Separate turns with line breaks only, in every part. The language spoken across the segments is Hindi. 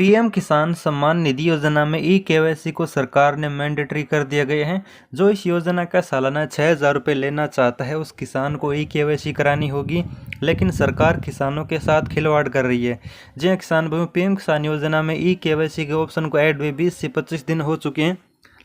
पीएम किसान सम्मान निधि योजना में ई केवाईसी को सरकार ने मैंडेटरी कर दिया गया है। जो इस योजना का सालाना 6,000 रुपये लेना चाहता है उस किसान को ई केवाईसी करानी होगी, लेकिन सरकार किसानों के साथ खिलवाड़ कर रही है। जी हाँ किसान भाइयों, पीएम किसान योजना में ई केवाईसी के ऑप्शन को ऐड हुए 20 से 25 दिन हो चुके हैं,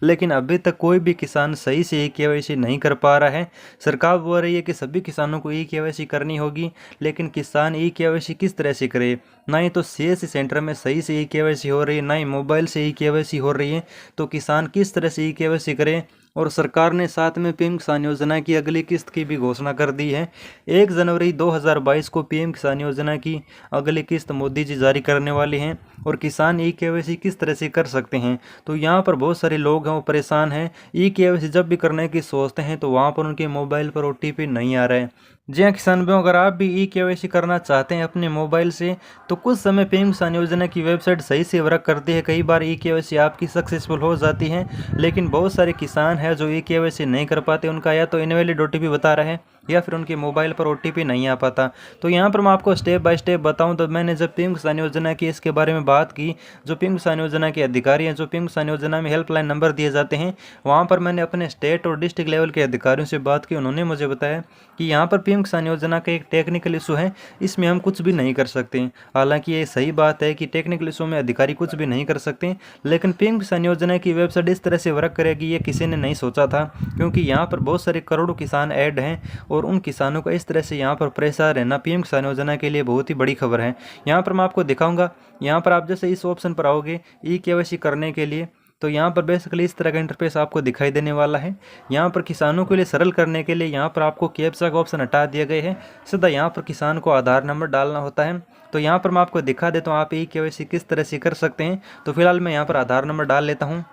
लेकिन अभी तक कोई भी किसान सही से ई केवाईसी नहीं कर पा रहा है। सरकार बोल रही है कि सभी किसानों को ई केवाईसी करनी होगी, लेकिन किसान ई केवाईसी किस तरह से करे? ना ही तो सीएससी सेंटर में सही से ई केवाईसी हो रही है, ना ही मोबाइल से ई केवाईसी हो रही है। तो किसान किस तरह से ई केवाईसी करे? और सरकार ने साथ में पीएम किसान योजना की अगली किस्त की भी घोषणा कर दी है। 1 जनवरी 2022 को पीएम किसान योजना की अगली किस्त मोदी जी जारी करने वाले हैं। और किसान ई केवाईसी किस तरह से कर सकते हैं? तो यहाँ पर बहुत सारे लोग हैं वो परेशान हैं। ई केवाईसी जब भी करने की सोचते हैं तो वहाँ पर उनके मोबाइल पर ओटीपी नहीं आ रहा है। जी हाँ किसान भाइयों, अगर आप भी ई केवाईसी करना चाहते हैं अपने मोबाइल से तो कुछ समय पीएम किसान योजना की वेबसाइट सही से वर्क करती है। कई बार ई केवाईसी आपकी सक्सेसफुल हो जाती है, लेकिन बहुत सारे किसान हैं जो ई केवाईसी नहीं कर पाते। उनका या तो इनवैलिड ओटीपी बता रहा है या फिर उनके मोबाइल पर ओटीपी नहीं आ पाता। तो यहाँ पर मैं आपको स्टेप बाय स्टेप बताऊँ तो मैंने जब पीएम किसान योजना की इसके बारे में बात की, जो पीएम किसान योजना के अधिकारी हैं, जो पीएम किसान योजना में हेल्पलाइन नंबर दिए जाते हैं, वहाँ पर मैंने अपने स्टेट और डिस्ट्रिक्ट लेवल के अधिकारियों से बात की। उन्होंने मुझे बताया कि यहाँ पर पीएम किसान योजना का एक टेक्निकल इशू है, इसमें हम कुछ भी नहीं कर सकते। हालांकि ये सही बात है कि टेक्निकल इशू में अधिकारी कुछ भी नहीं कर सकते, लेकिन पीएम किसान योजना की वेबसाइट इस तरह से वर्क करेगी ये किसी ने नहीं सोचा था, क्योंकि यहाँ पर बहुत सारे करोड़ों किसान ऐड हैं और उन किसानों का इस तरह से यहाँ पर परेशान रहना पीएम किसान योजना के लिए बहुत ही बड़ी खबर है। यहाँ पर मैं आपको दिखाऊंगा। यहाँ पर आप जैसे इस ऑप्शन पर आओगे ई केवाईसी करने के लिए, तो यहाँ पर बेसिकली इस तरह का इंटरफेस आपको दिखाई देने वाला है। यहाँ पर किसानों के लिए सरल करने के लिए यहाँ पर आपको कैप्चा का ऑप्शन हटा दिया गया है। सीधा यहाँ पर किसान को आधार नंबर डालना होता है। तो यहाँ पर मैं आपको दिखा देता हूँ आप ई केवाईसी किस तरह से कर सकते हैं। तो फिलहाल मैं यहाँ पर आधार नंबर डाल लेता हूँ।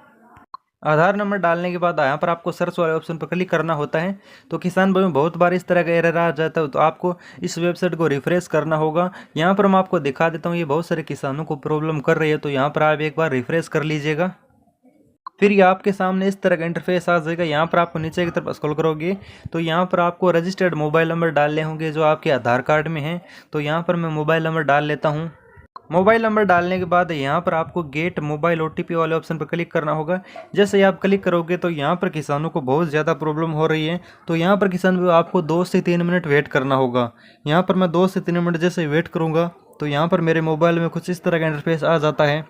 आधार नंबर डालने के बाद यहाँ पर आपको सर्च वाले ऑप्शन पर क्लिक करना होता है। तो किसान भाई में बहुत बार इस तरह का एरर आ जाता है, तो आपको इस वेबसाइट को रिफ्रेश करना होगा। यहाँ पर मैं आपको दिखा देता हूँ, ये बहुत सारे किसानों को प्रॉब्लम कर रही है। तो यहाँ पर आप एक बार रिफ्रेश कर लीजिएगा, फिर ये आपके सामने इस तरह का इंटरफेस आ जाएगा। यहाँ पर आपको नीचे की तरफ स्क्रॉल करोगे तो यहाँ पर आपको रजिस्टर्ड मोबाइल नंबर डालने होंगे जो आपके आधार कार्ड में हैं। तो यहाँ पर मैं मोबाइल नंबर डाल लेता हूँ। मोबाइल नंबर डालने के बाद यहाँ पर आपको गेट मोबाइल ओटीपी वाले ऑप्शन पर क्लिक करना होगा। जैसे ही आप क्लिक करोगे तो यहाँ पर किसानों को बहुत ज़्यादा प्रॉब्लम हो रही है। तो यहाँ पर किसान आपको 2 से 3 मिनट वेट करना होगा। यहाँ पर मैं 2 से 3 मिनट जैसे वेट करूँगा तो यहाँ पर मेरे मोबाइल में कुछ इस तरह का इंटरफेस आ जाता है।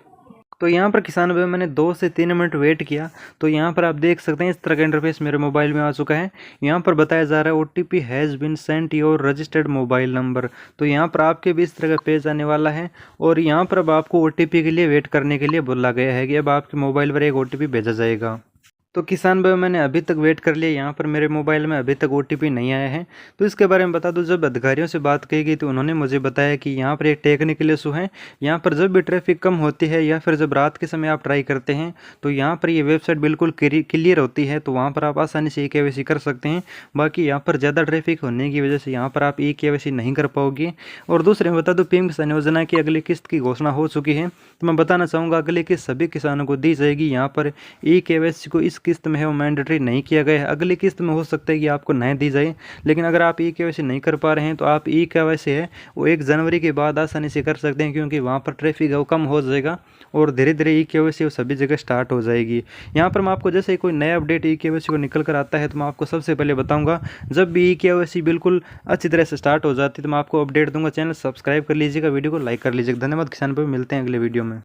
तो यहाँ पर किसान भाई मैंने 2 से 3 मिनट वेट किया, तो यहाँ पर आप देख सकते हैं इस तरह का इंटरफेस मेरे मोबाइल में आ चुका है। यहाँ पर बताया जा रहा है OTP has been sent your registered mobile number. तो यहाँ पर आपके भी इस तरह का पेज आने वाला है और यहाँ पर अब आपको ओटीपी के लिए वेट करने के लिए बोला गया है कि अब आपके मोबाइल पर एक ओटीपी भेजा जाएगा। तो किसान भाई मैंने अभी तक वेट कर लिया, यहाँ पर मेरे मोबाइल में अभी तक ओटीपी नहीं आया है। तो इसके बारे में बता दूं, जब अधिकारियों से बात की गई तो उन्होंने मुझे बताया कि यहाँ पर एक टेक्निकल इशू है। यहाँ पर जब भी ट्रैफिक कम होती है या फिर जब रात के समय आप ट्राई करते हैं तो यहाँ पर ये वेबसाइट बिल्कुल क्लियर होती है, तो वहाँ पर आप आसानी से ई केवाईसी कर सकते हैं। बाकी यहाँ पर ज़्यादा ट्रैफिक होने की वजह से यहाँ पर आप ई केवाईसी नहीं कर पाओगे। और दूसरे में बता दूँ, पीएम किसान योजना की अगली किस्त की घोषणा हो चुकी है। तो मैं बताना चाहूँगा अगली किस्त सभी किसानों को दी जाएगी। यहाँ पर ई केवाईसी को इस किस्त में है वो मैंडेटरी नहीं किया गया है। अगली किस्त में हो सकता है कि आपको नहीं दी जाए, लेकिन अगर आप ई केवाईसी नहीं कर पा रहे हैं तो आप ई केवाईसी है वो 1 जनवरी के बाद आसानी से कर सकते हैं, क्योंकि वहाँ पर ट्रैफिक है वो कम हो जाएगा और धीरे धीरे ई केवाईसी सभी जगह स्टार्ट हो जाएगी। यहाँ पर मैं आपको जैसे ही कोई नया अपडेट ई केवाईसी को निकल कर आता है तो मैं आपको सबसे पहले बताऊँगा। जब भी ई केवाईसी बिल्कुल अच्छी तरह से स्टार्ट हो जाती है तो मैं आपको अपडेट दूंगा। चैनल सब्सक्राइब कर लीजिएगा, वीडियो को लाइक कर लीजिएगा। धन्यवाद किसान भाई, मिलते हैं अगले वीडियो में।